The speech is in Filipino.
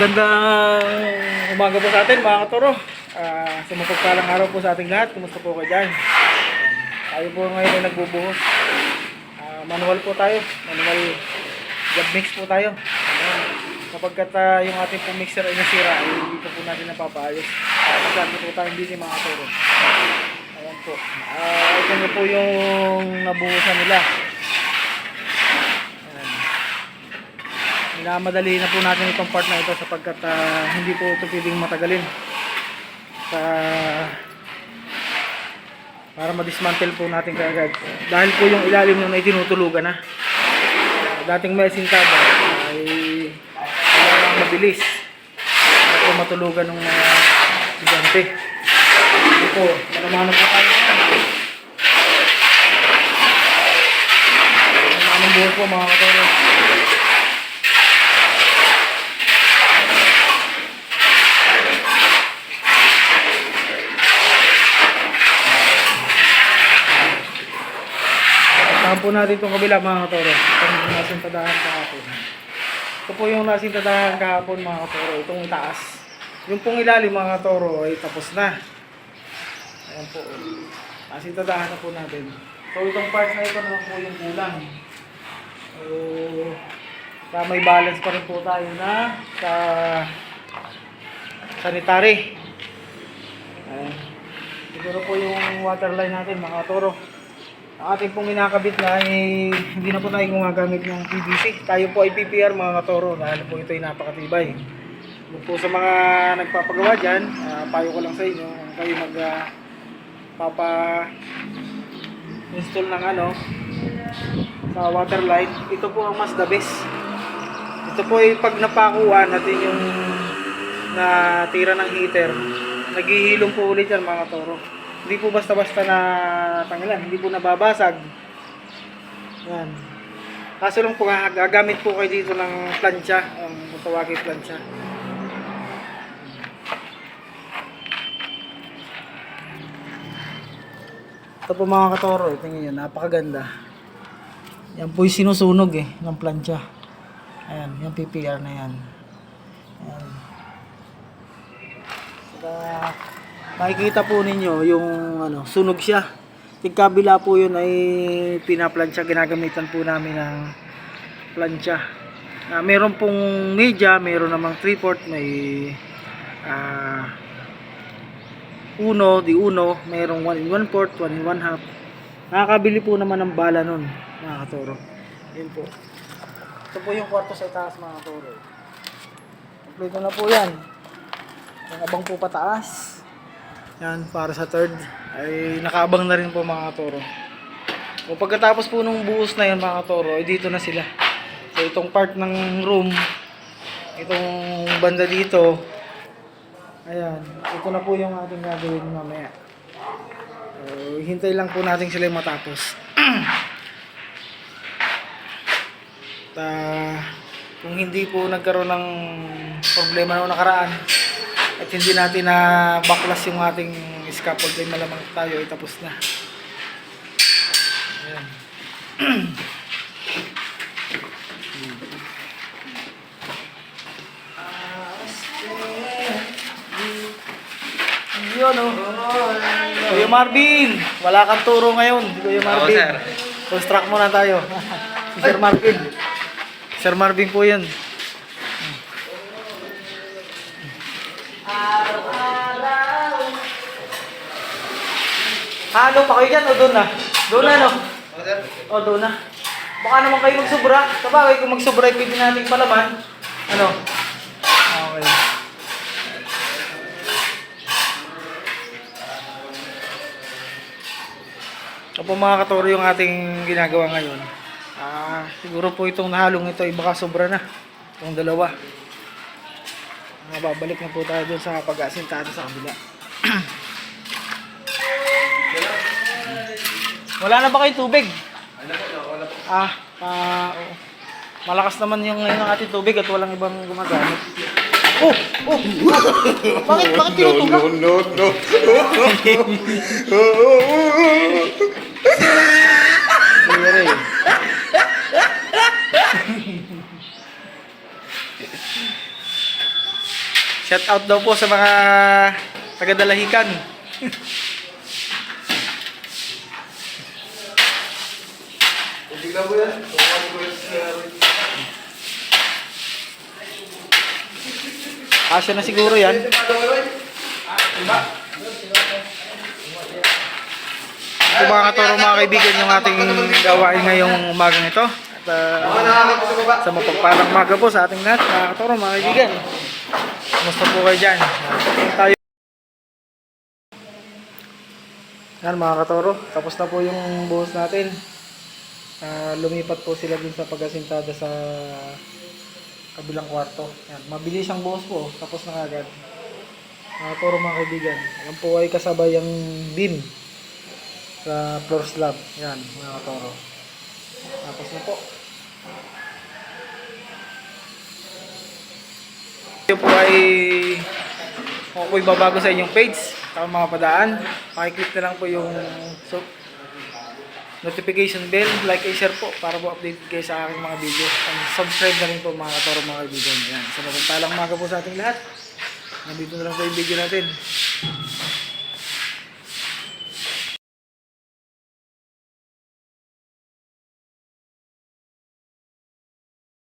Magandang umaga po sa atin mga katoro. Sa mapagpalang araw po sa ating lahat. Kumusta po kayo dyan? Tayo po ngayon ay nagbubuhos. Manual po tayo. Manual job mix po tayo. Kapag yung ating pong mixer ay nasira, ay hindi po natin napapaayos. Masyado po tayo busy mga katoro. Ayan po. Ito nyo po yung nabuhusan nila. Minamadali na po natin itong part na ito sapagkat hindi po ito pwedeng matagalin para ma-dismantle po natin kaagad dahil po yung ilalim nung ay tinutulugan na. Dating may asintaba ay kailangan mabilis para po matulugan ng mga estudyante. Ito po, manamano po tayo. Manamano buhos po mga katoro. Po natin itong kabila mga katoro. Itong nasintadahan kahapon. Ito po yung nasintadahan kahapon mga katoro. Itong taas. Yung pong ilalim mga katoro ay tapos na. Ayan po. Nasintadahan na po natin. So itong part na ito naman po yung kulang. So may balance pa rin po tayo na sa sanitary. Ayan. Siguro po yung water line natin mga katoro. Ang ating pong inakabit na ay hindi na po tayo gumagamit ng PVC. Tayo po ay PPR mga katoro dahil po ito ay napakatibay. Kung po sa mga nagpapagawa dyan, payo ko lang sa inyo kung kayo magpapa-install ng sa water line, ito po ang mas the best. Ito po ay pag napakuan natin yung natira ng heater, naghihilom po ulit yan mga katoro. Hindi po basta-basta na tanggalan, hindi po nababasag. Yan. Kaso lang po gagamit po kayo dito ng plancha, ang tawagin plancha. Ito po mga katoro, tingnan nyo, napakaganda. Yan po yung sinusunog ng plancha. Ayan, yung PPR na yan. Ayan. Makikita po ninyo yung sunog siya. Yung kabila po yun ay pinaplansya, ginagamitan po namin ng plancha. Meron pong media, meron namang 3/4, may 1, di 1, merong 1 1/4, 1 1/2. Nakakabili po naman ng bala nun mga katoro. Yun po. Ito po yung kwarto sa itaas mga katoro. Kompleto na po yan. Yung abang po pataas. Yan, para sa third ay nakaabang na rin po mga katoro. So pagkatapos po nung buhos na yan mga katoro, ay dito na sila. So itong part ng room, itong banda dito, ayan, ito na po yung ating gagawin mamaya. So hintay lang po natin sila yung matapos. Kung hindi po nagkaroon ng problema noong nakaraan at hindi natin na baklas yung ating scaffold, ay malamang tayo ay tapos na. Ayan. Yun Kuya Marvin, wala kang turo ngayon. Kuya Marvin, construct muna tayo. Si Sir Marvin. Sir Marvin po yan. Halo pa kayo dyan o doon na? Doon na, no? O, doon na. Baka naman kayo magsubra. Sabagay kung magsubra, pwede natin palaman. Ano? Okay. Ito po mga katoro yung ating ginagawa ngayon. Siguro po itong nahalong ito ay baka sobra na. Itong dalawa. Babalik na po tayo dun sa pag-asintado sa kabila. Wala na ba kayong tubig? Oo. Malakas naman yung ngayon ng ating tubig at walang ibang gumagamit. Bakit tinutulak? No. Shout out daw po sa mga taga-Dalahican. Tignan mo yan. Asya na siguro yan. Ito mga katoro, mga kaibigan, yung ating gawain ngayong umagang ito. At sa mapagpalang umaga po sa ating lahat, mga katoro, mga kaibigan. Kumusta po kayo dyan? Tayo. Yan mga katoro, tapos na po yung buhos natin. Lumipat po sila din sa pag-asintada sa kabilang kwarto. Yan, mabilis ang buhos po, tapos na agad. Mga katoro, mga kaibigan, yan po ay kasabay ang beam sa floor slab. Yan mga katoro, tapos na po. Ito po ay kung ako'y babago sa inyong page, sa mga padaan, pakiclick na lang po yung notification bell, like and share po para po update kayo sa aking mga video. And subscribe na rin po mga katoro, mga kaibigan. Yan, sa mapagpalang umaga po sa ating lahat. Nandito na lang po yung video natin.